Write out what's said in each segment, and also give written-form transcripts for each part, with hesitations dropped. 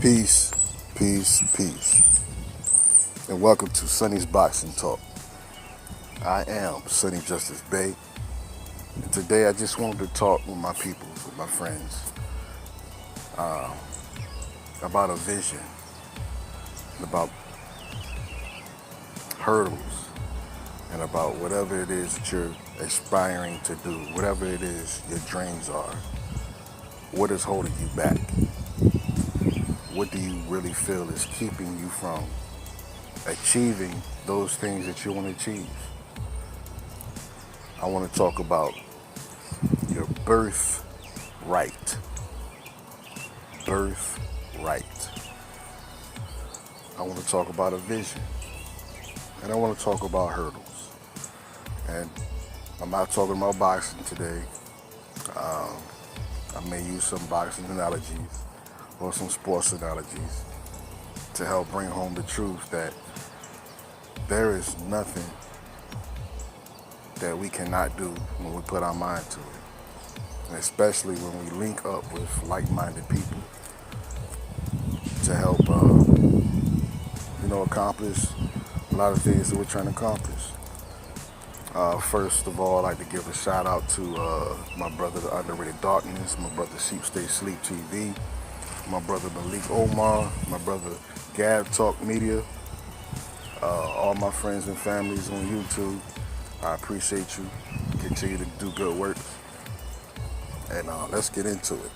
Peace, peace, peace, and welcome to Sonny's Boxing Talk. I am Sonny Justice Bay, and today I just wanted to talk with my people, with my friends, about a vision, about hurdles, and about whatever it is that you're aspiring to do, whatever it is your dreams are. What is holding you back? What do you really feel is keeping you from achieving those things that you want to achieve? I want to talk about your birthright. Birthright. I want to talk about a vision. And I want to talk about hurdles. And I'm not talking about boxing today. I may use some boxing analogies or some sports analogies to help bring home the truth that there is nothing that we cannot do when we put our mind to it. And especially when we link up with like-minded people to help, accomplish a lot of things that we're trying to accomplish. First of all, I'd like to give a shout out to my brother, the Underrated Darkness, my brother Sheep Stay Sleep TV, my brother Malik Omar, my brother Gab Talk Media, all my friends and families on YouTube. I appreciate you. Continue to do good work. And let's get into it.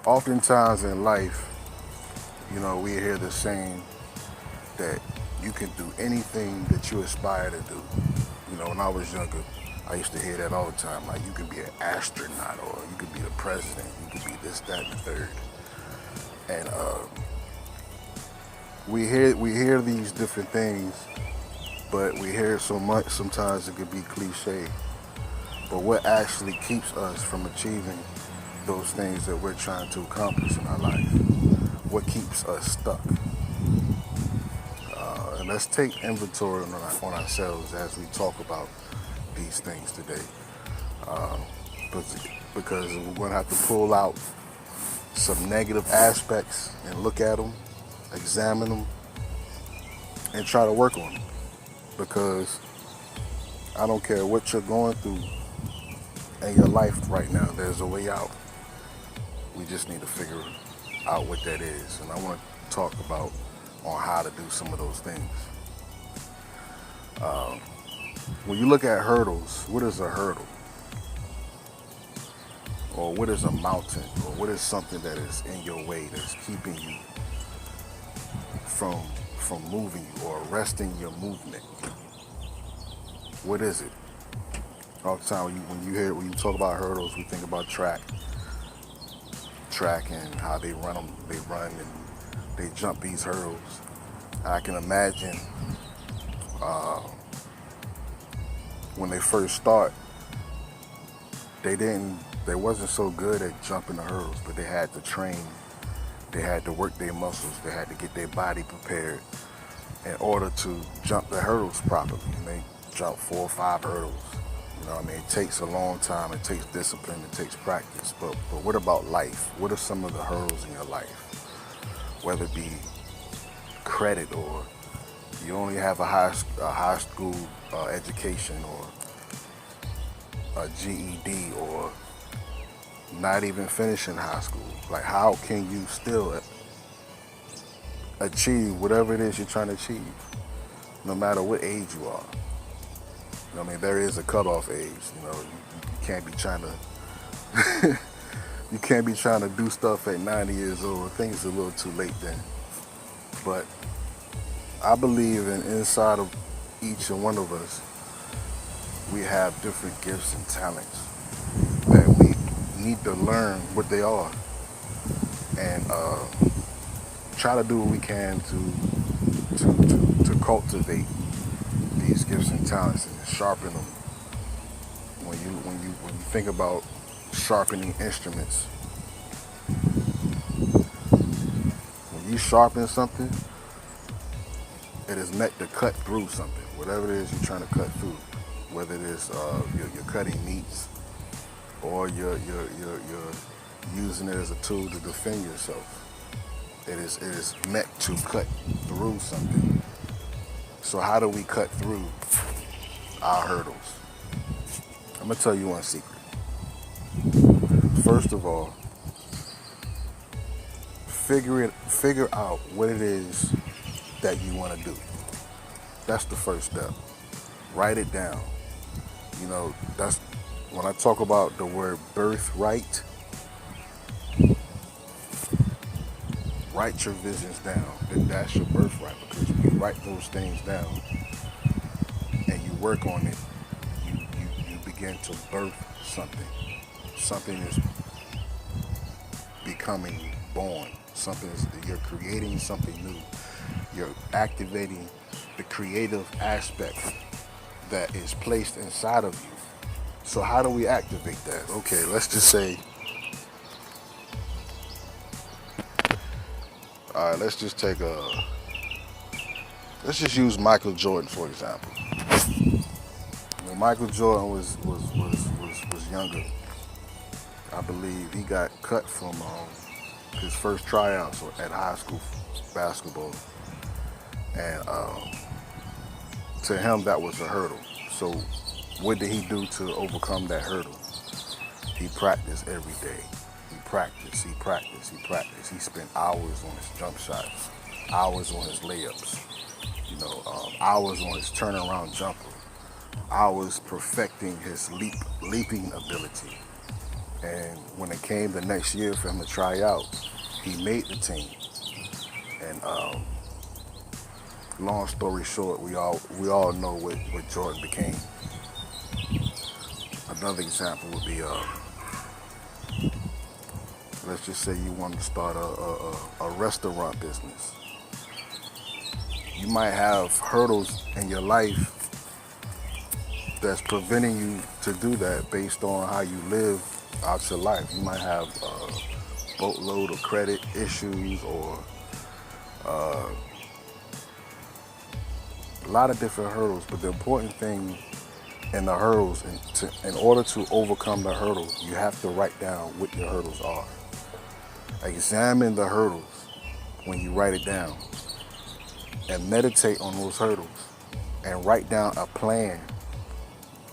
Oftentimes in life, we hear the saying that you can do anything that you aspire to do. When I was younger, I used to hear that all the time. Like, you could be an astronaut, or you could be the president, you could be this, that, and the third. And we hear these different things, but we hear it so much sometimes it could be cliche. But what actually keeps us from achieving those things that we're trying to accomplish in our life? What keeps us stuck? And let's take inventory on ourselves as we talk about these things today. Because we're going to have to pull out some negative aspects and look at them, examine them, and try to work on them. Because I don't care what you're going through in your life right now, there's a way out. We just need to figure out what that is. And I want to talk about on how to do some of those things. When you look at hurdles, what is a hurdle? Or what is a mountain? Or what is something that is in your way that's keeping you from moving you or arresting your movement? What is it? All the time when you talk about hurdles, we think about track and how they run and they jump these hurdles. I can imagine when they first start, they wasn't so good at jumping the hurdles, but they had to train, they had to work their muscles, they had to get their body prepared in order to jump the hurdles properly. And they jump 4 or 5 hurdles. It takes a long time, it takes discipline, it takes practice. But what about life? What are some of the hurdles in your life? Whether it be credit, or you only have a high school education, or a GED, or not even finishing high school. Like, how can you still achieve whatever it is you're trying to achieve, no matter what age you are? There is a cutoff age. You can't be trying to you can't be trying to do stuff at 90 years old. Things are a little too late then. But I believe inside of each and one of us, we have different gifts and talents that we need to learn what they are, and try to do what we can to cultivate these gifts and talents and sharpen them. When you think about sharpening instruments, when you sharpen something, it is meant to cut through something, whatever it is you're trying to cut through. Whether it is you're cutting meats, or you're using it as a tool to defend yourself. It is meant to cut through something. So how do we cut through our hurdles? I'm gonna tell you one secret. First of all, figure out what it is that you want to do. That's the first step. Write it down. That's when I talk about the word birthright. Write your visions down. Then that's your birthright, because when you write those things down and you work on it, you begin to birth something. Something is becoming born. You're creating something new. You're activating the creative aspect that is placed inside of you. So how do we activate that? Okay, let's just say, all right, let's just use Michael Jordan for example. When Michael Jordan was younger, I believe he got cut from his first tryouts at high school basketball, and to him that was a hurdle. So what did he do to overcome that hurdle? He practiced every day. He practiced. He spent hours on his jump shots, hours on his layups, hours on his turnaround jumper, hours perfecting his leaping ability. And when it came the next year for him to try out, he made the team. And long story short, we all know what Jordan became. Another example would be, let's just say you want to start a restaurant business. You might have hurdles in your life that's preventing you to do that based on how you live out your life. You might have a boatload of credit issues, or a lot of different hurdles. But the important thing in the hurdles, in order to overcome the hurdle, you have to write down what your hurdles are. Examine the hurdles when you write it down, and meditate on those hurdles, and write down a plan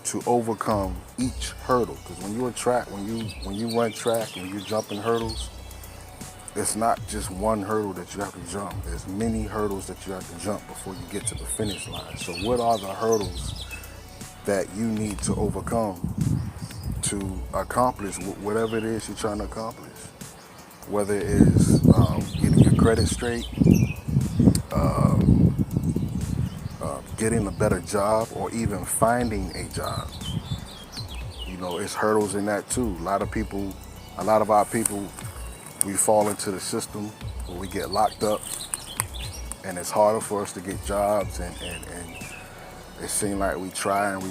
to overcome each hurdle. Because when you run track, when you're jumping hurdles, it's not just one hurdle that you have to jump. There's many hurdles that you have to jump before you get to the finish line. So what are the hurdles that you need to overcome to accomplish whatever it is you're trying to accomplish? Whether it is getting your credit straight, getting a better job, or even finding a job. It's hurdles in that too. A lot of our people, we fall into the system where we get locked up, and it's harder for us to get jobs, and it seems like we try, and the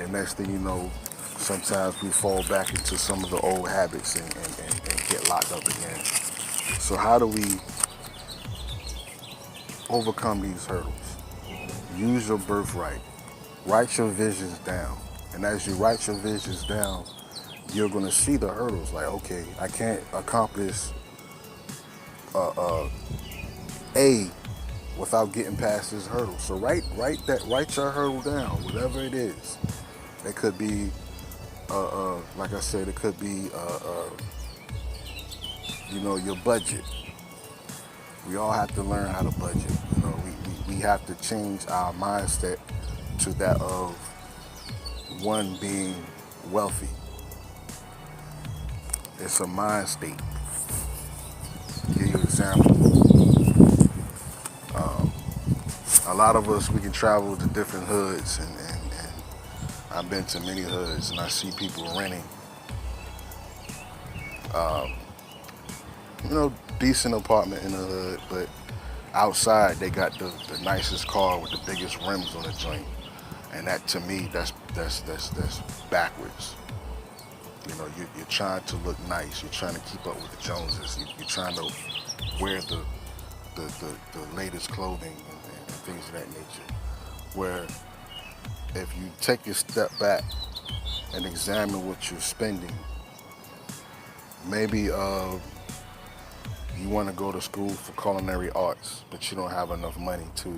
next thing you know, sometimes we fall back into some of the old habits and get locked up again. So how do we overcome these hurdles? Use your birthright. Write your visions down. And as you write your visions down, you're going to see the hurdles. Like, okay, I can't accomplish A without getting past this hurdle. So write your hurdle down, whatever it is. It could be, like I said, it could be, your budget. We all have to learn how to budget. We have to change our mindset to that of one being wealthy. It's a mind state. Give you an example. A lot of us, we can travel to different hoods, and I've been to many hoods, and I see people renting, decent apartment in the hood, but outside they got the nicest car with the biggest rims on the joint, and that, to me, that's backwards. You're trying to look nice. You're trying to keep up with the Joneses. You're trying to wear the latest clothing and things of that nature. Where if you take a step back and examine what you're spending. Maybe you want to go to school for culinary arts, but you don't have enough money to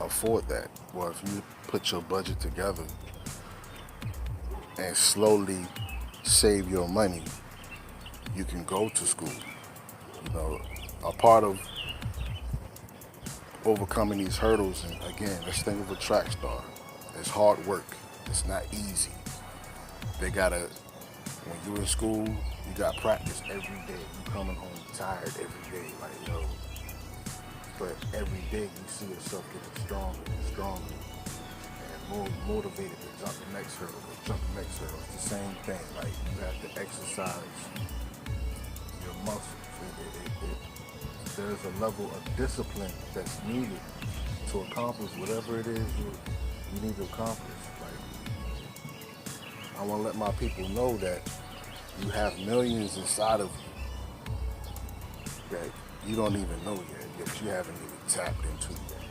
afford that. Well, if you put your budget together and slowly save your money, you can go to school. You know, a part of overcoming these hurdles, and again, let's think of a track star. It's hard work. It's not easy. They gotta, when you're in school, you got practice every day. You coming home tired every day, like yo. But every day you see yourself getting stronger and stronger, and more motivated to jump the next hurdle, It's the same thing. Like you have to exercise your muscles. There's a level of discipline that's needed to accomplish whatever it is you need to accomplish. Like, I want to let my people know that you have millions inside of you that you don't even know yet, that you haven't even tapped into yet.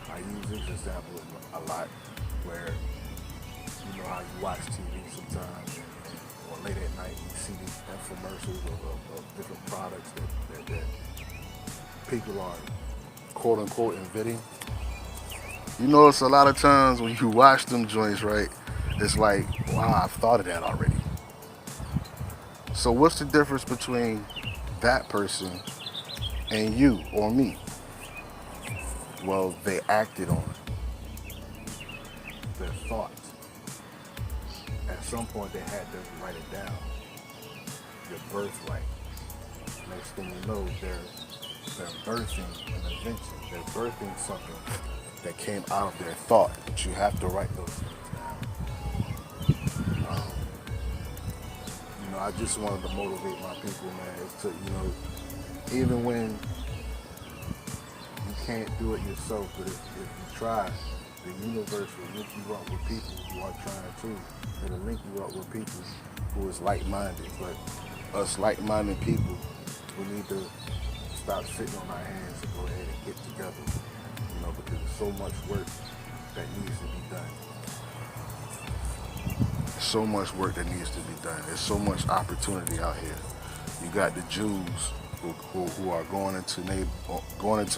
I use this example a lot where, you know how you watch TV sometimes, or late at night you see these infomercials of different products that people are quote unquote inventing. You notice a lot of times when you watch them joints, right, it's like, wow, I've thought of that already. So what's the difference between that person and you or me? Well, they acted on their thoughts. At some point they had to write it down. Your birthright. Next thing you know, they're birthing an invention. They're birthing something that came out of their thought. But you have to write those things down. You know, I just wanted to motivate my people, man. To, you know, even when you can't do it yourself, but if you try, the universe will link you up with people who are trying too. It'll link you up with people who is like-minded. But us like-minded people, we need to stop sitting on our hands and go ahead and get together, you know, because there's so much work that needs to be done. So much work that needs to be done. There's so much opportunity out here. You got the Jews who are going into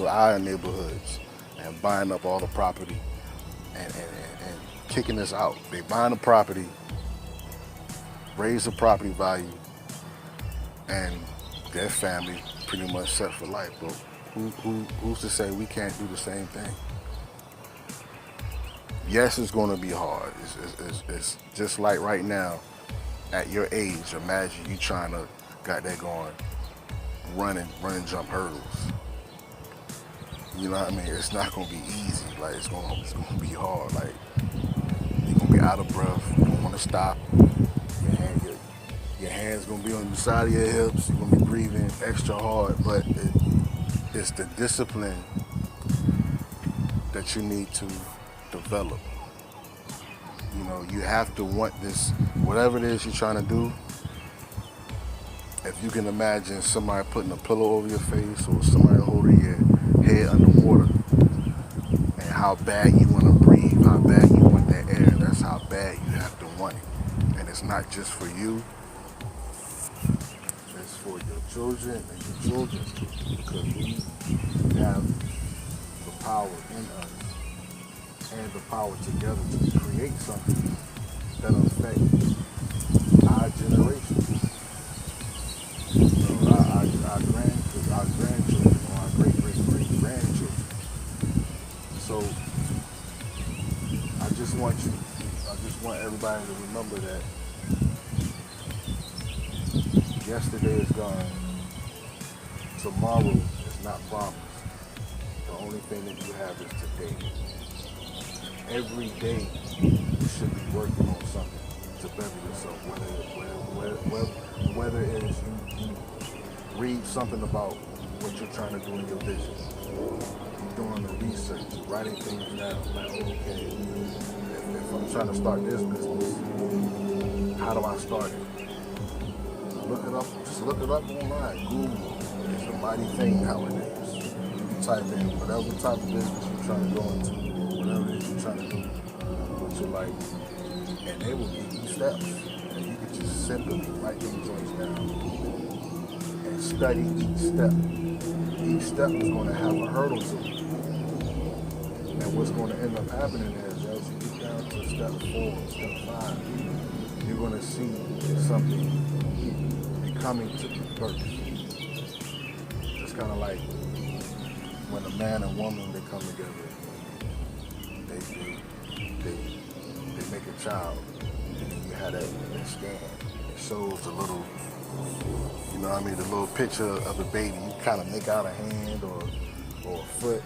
our neighborhoods and buying up all the property and kicking us out. They buying the property, raise the property value, and their family pretty much set for life. But who's to say we can't do the same thing? Yes, it's going to be hard. It's just like right now, at your age, imagine you trying to got that going, run and jump hurdles. You know what I mean? It's not going to be easy. Like it's going to be hard. Like you're going to be out of breath. You don't want to stop. Your hands going to be on the side of your hips. You're going to be breathing extra hard. But it's the discipline that you need to develop. You know, you have to want this, whatever it is you're trying to do. If you can imagine somebody putting a pillow over your face or somebody holding your head underwater, and how bad you want to breathe, how bad you want that air, that's how bad you have to want it. And it's not just for you, it's for your children and your children's children, because we have the power in us and the power together to create something that'll affect our generation. So our grandchildren, or our great-great-great-grandchildren. So I just want everybody to remember that yesterday is gone. Tomorrow is not promised. The only thing that you have is today. Every day you should be working on something to better yourself. Whether it is you read something about what you're trying to do in your business, you're doing the research, writing things down. Like, okay, if I'm trying to start this business, how do I start it? Just look it up online. Google is a mighty thing nowadays. You type in whatever type of business you're trying to go into, whatever it is you're trying to do with your life, and they will give you steps, and you can just simply write them joints down and study each step. Each step is going to have a hurdle to it, and what's going to end up happening is as you get down to step 4, step 5, you're going to see something becoming to be birthed. It's kind of like when a man and woman they come together, they make a child, and then you have that scan. It shows a little, you know what I mean, the little picture of the baby. You kind of make out a hand or a foot.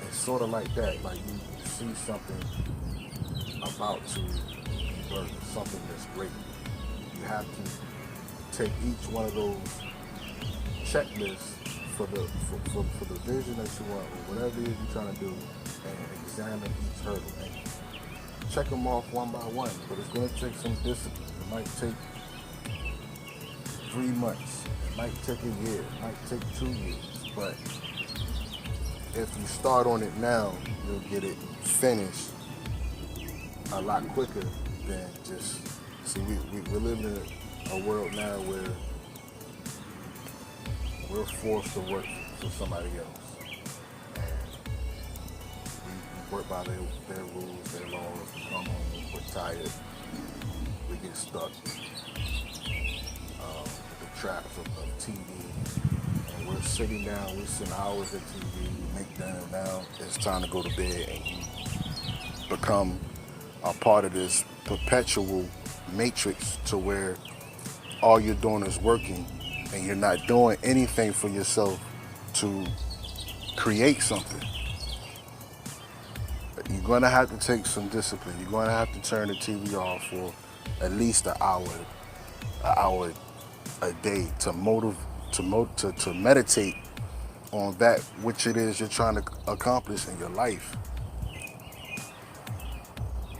It's sort of like that, like you see something about to be birthed, something that's great. You have to take each one of those checklists for the vision that you want, or whatever it is you're trying to do, and examine each hurdle and check them off one by one. But it's going to take some discipline. It might take 3 months. It might take a year. It might take 2 years. But if you start on it now, you'll get it finished a lot quicker than just. See, we're living in a world now where we're forced to work for somebody else. And we work by their rules, their laws. We come home, we're tired. We get stuck with the traps of TV. And we're sitting down, we spend hours at TV, we make dinner now. It's time to go to bed, and you become a part of this perpetual matrix to where all you're doing is working, and you're not doing anything for yourself to create something. You're going to have to take some discipline. You're going to have to turn the TV off for at least an hour a day to meditate on that which it is you're trying to accomplish in your life.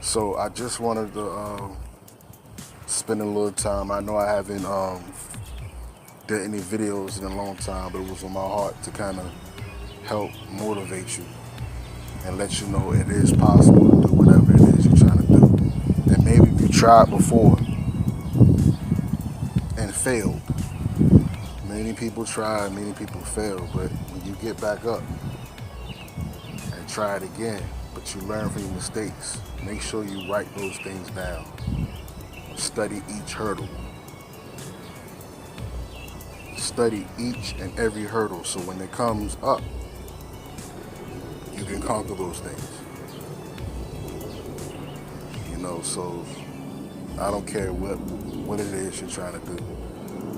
So I just wanted to spend a little time. I know I haven't did any videos in a long time, but it was on my heart to kind of help motivate you and let you know it is possible to do whatever it is you're trying to do. And maybe if you tried before and failed, many people try, many people fail, but when you get back up and try it again, but you learn from your mistakes, make sure you write those things down. Study each hurdle. Study each and every hurdle, so when it comes up, you can conquer those things. You know, so I don't care what it is you're trying to do,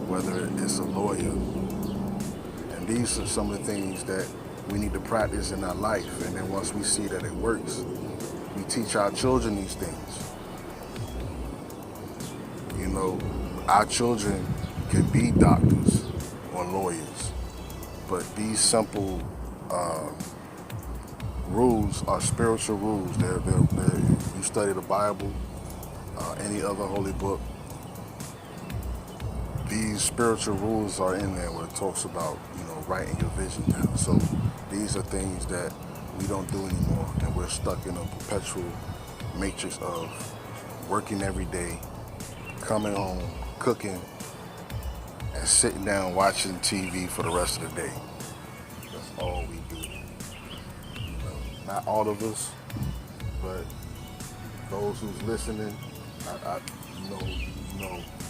whether it's a lawyer. And these are some of the things that we need to practice in our life. And then once we see that it works, we teach our children these things. You know, our children can be doctors or lawyers, but these simple rules are spiritual rules. They're, you study the Bible, any other holy book, these spiritual rules are in there where it talks about, you know, writing your vision down. So these are things that we don't do anymore, and we're stuck in a perpetual matrix of working every day, coming home, cooking, and sitting down watching TV for the rest of the day. That's all we do. You know, not all of us, but those who's listening, you know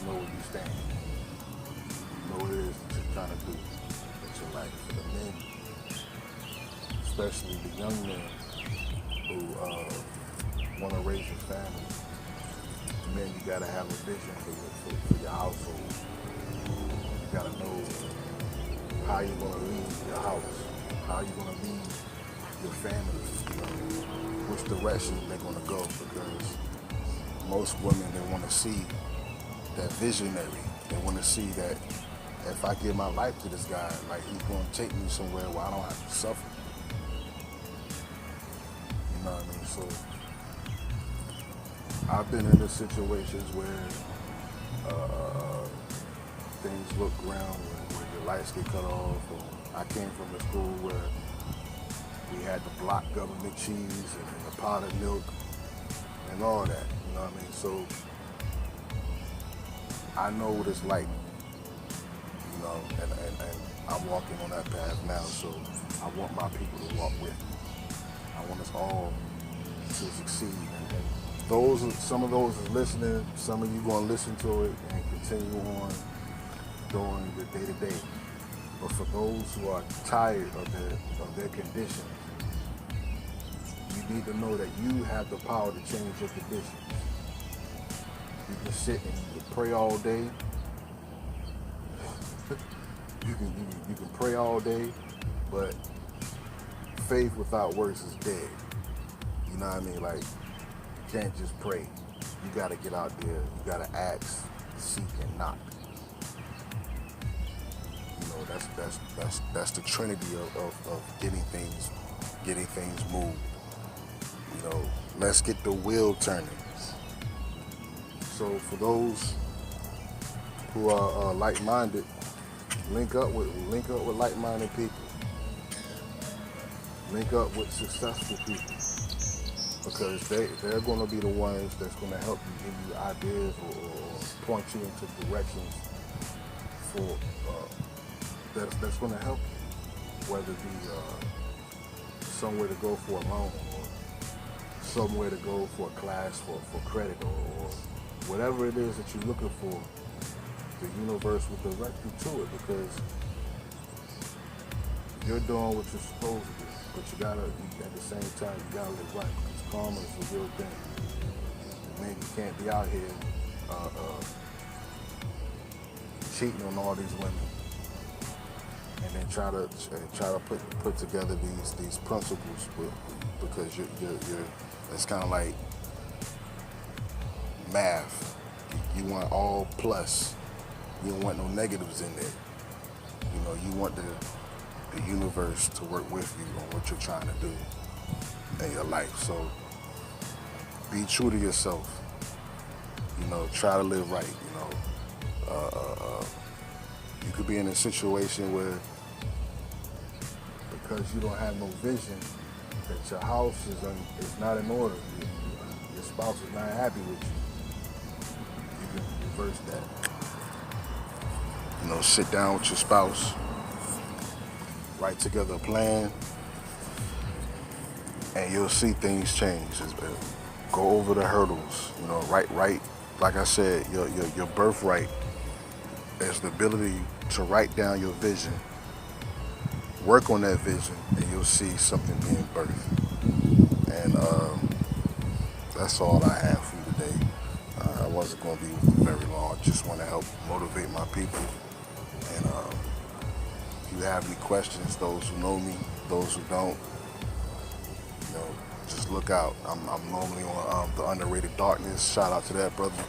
where you stand. You know what it is that you're trying to do with your life. For the men, especially the young men who want to raise your family. Men, you gotta have a vision for your household. You gotta know how you're gonna lead your house, how you're gonna lead your family, you know, which direction they're gonna go, because most women, they wanna see that visionary. They wanna see that if I give my life to this guy, like, he's gonna take me somewhere where I don't have to suffer. You know what I mean? So I've been in the situations where things look round, where your lights get cut off. Or I came from a school where we had to block government cheese and a pot of milk, and all that. You know what I mean? So I know what it's like, you know, and I'm walking on that path now. So I want my people to walk with me. I want us all to succeed. And some of those is listening. Some of you going to listen to it and continue on doing the day to day. But for those who are tired of their conditions, you need to know that you have the power to change your conditions. You can sit and you can pray all day. you can pray all day, but faith without works is dead. You know what I mean? Like, you can't just pray. You gotta get out there. You gotta ask, seek, and knock. You know, that's the trinity of getting things moved. You know, let's get the wheel turning. So for those who are like-minded, link up with like-minded people. Link up with successful people, because they're going to be the ones that's going to help you, give you ideas or point you into directions for that's going to help you, whether it be somewhere to go for a loan or somewhere to go for a class for credit or whatever it is that you're looking for. The universe will direct you to it, because you're doing what you're supposed to do. But you gotta, at the same time, you gotta live right, because karma is a real thing. Man, you can't be out here cheating on all these women and then try to put together these principles, because you're it's kind of like math. You want all plus. You don't want no negatives in there. You know, you want the universe to work with you on what you're trying to do in your life. So be true to yourself. You know, try to live right. You know, you could be in a situation where, because you don't have no vision, that your house is not in order. Your spouse is not happy with you. You can reverse that. You know, sit down with your spouse, write together a plan, and you'll see things change. Go over the hurdles. You know, right. Like I said, your birthright is the ability to write down your vision, work on that vision, and you'll see something being birthed. And that's all I have for you today. I wasn't going to be very long. I just want to help motivate my people. And if you have any questions, those who know me, those who don't, you know, just look out. I'm normally on the Underrated Darkness. Shout out to that brother,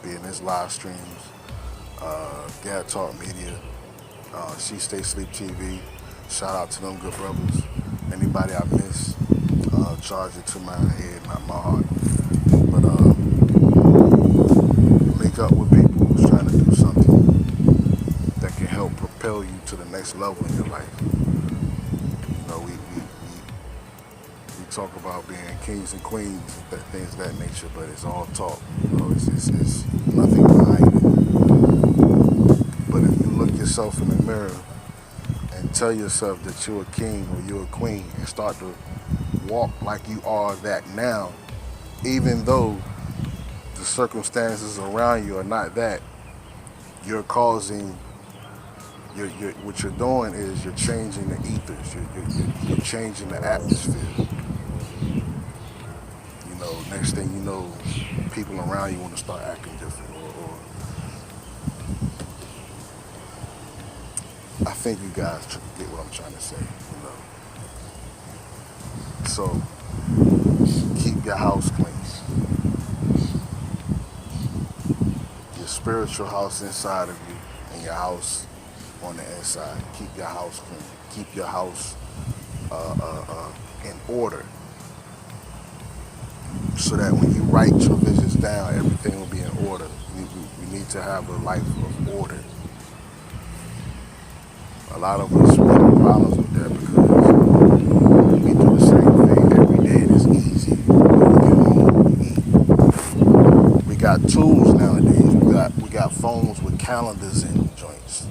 being his live streams. Gab Talk Media, She Stay Sleep TV. Shout out to them good brothers. Anybody I miss, charge it to my head, not my heart. But link up with people who's trying to do something that can help propel you to the next level in your life. You know, we talk about being kings and queens and things of that nature, but it's all talk. You know, it's nothing behind it. But if you look yourself in the mirror and tell yourself that you're a king or you're a queen, and start to walk like you are that now, even though the circumstances around you are not that, you're causing, what you're doing is you're changing the ethers, you're changing the atmosphere. You know, next thing you know, people around you want to start acting different, or I think you guys get what I'm trying to say, you know. So keep your house clean. Your spiritual house inside of you and your house on the inside. Keep your house clean. Keep your house in order, so that when you write your visions down, everything will be in order. We need to have a life of order. A lot of us have problems with that, because we do the same thing every day and it's easy. When we get home, we eat. tools nowadays. We got phones with calendars in joints,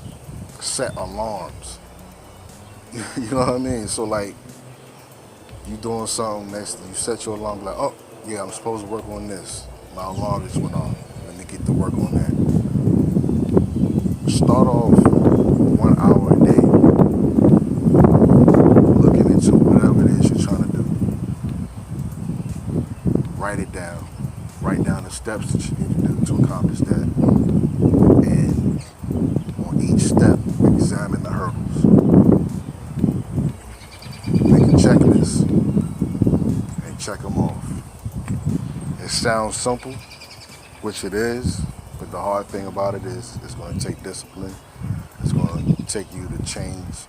set alarms. You know what I mean? So like you doing something next, you set your alarm like, oh yeah, I'm supposed to work on this. My alarm just went off. Let me get to work on that. Start off 1 hour a day looking into whatever it is you're trying to do. Write it down. Write down the steps that you need to do to accomplish that. And on each step, examine the hurdles. Make a checklist and check them off. It sounds simple, which it is, but the hard thing about it is it's going to take discipline. It's going to take you to change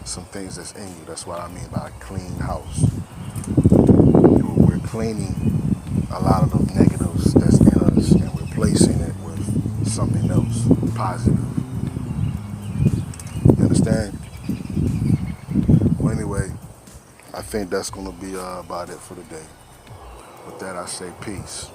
some things that's in you. That's what I mean by a clean house. We're cleaning a lot of those negatives that's in us and replacing it with something else positive. You understand? Well, anyway, I think that's going to be about it for today. With that, I say peace.